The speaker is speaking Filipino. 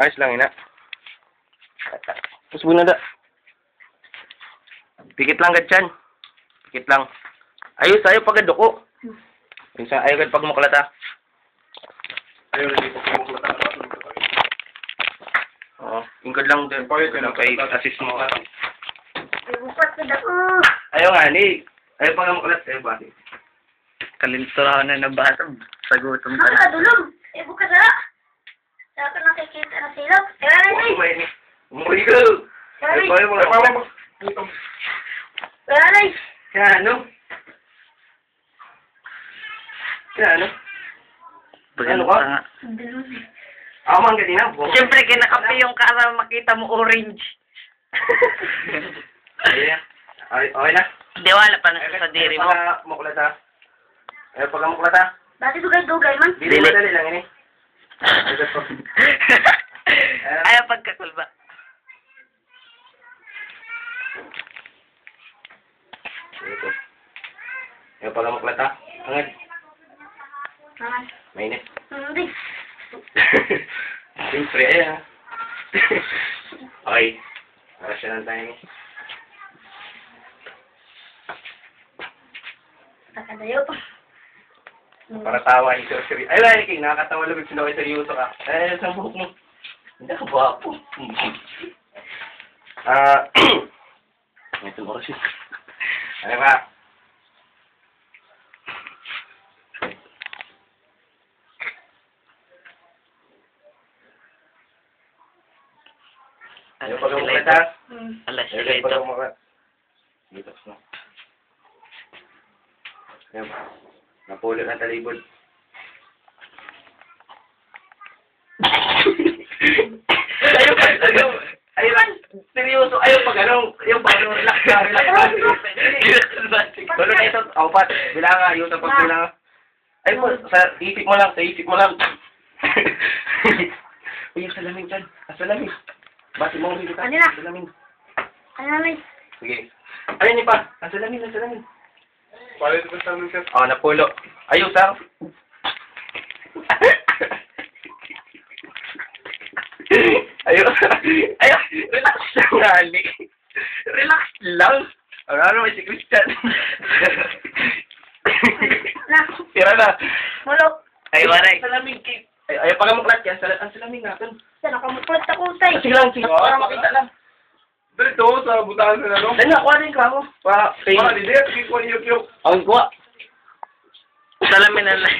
Ayos lang, ina. Tapos muna da. Pikit lang gatyan. Pikit lang. Ayos, ayaw pagkaduko. Minsan, ayaw pag makulata. Ayaw na dito kung makulata. Oo. Ingkod lang din. Kay assist mo. Bukas na ako. Ayaw nga, ni. Ayaw pag makulat. Ayaw ba? Kalinturahan na nabatang. Sagutom ka na. Makakadulog. Bukas na. Saka nakikita na sila. Nanay. Umuwi ko. Nanay. Ayaw mo. Nanay. Kaya ano? Ano ka? Ako man kanina. Siyempre, kinakape yung para makita mo orange. Okay na. Di wala pa na sa diri mo. Ayaw pag makulat ha. Ayaw pag makulat ha. Dati dugay-dugay man. Dili madali lang ini. Ayaw pagkakulba. Ito. Ayaw pag makulat ha. Hangad. Nanay. Mainit. Hindi. Siyempre eh ha. Okay. Para siya lang tayo. Nakadayo pa. Para tawa yung seryoso. Ay, wala king nakakatawa lang yung sinokay seryoso ka. Eh, sa buhok mo. Hindi ka gwapo. Ito mo kasi. Ano ba? Ayaw pag umulat ha? Alas Ayaw sila pag ito. umulat. Dito na. Ayaw. Napulot ang talibod. Ayaw, seryoso, ayaw pag ano, yung pag relax ka, relax ka. Tulo na ito, apat, bilanga, yung tapos bilanga. Ay mo, sa isip mo lang, Uy, yung salamin dyan, salamin. Bati mo, hindi ka, Kanina. salamin. Nanay. Sige. Ayun niyo pa, ang salamin. Palit ba sa amin, sir? Oh, napulo. Ayaw, sir. Ayaw, relax lang, Ali. Relax lang. Ano may si Christian? Tira na. Mulok. Ay, waray. Salamin, Kate. Ayaw pa ka muklat yan. Ang salamin natin. Sana nakamukulat ako tay. Sige lang, para makita lang. Dito, sa butahan sa ano? Dali na, kuha din ka mo. Hindi, tigil ko yung Ang kuha. Salamin na lang.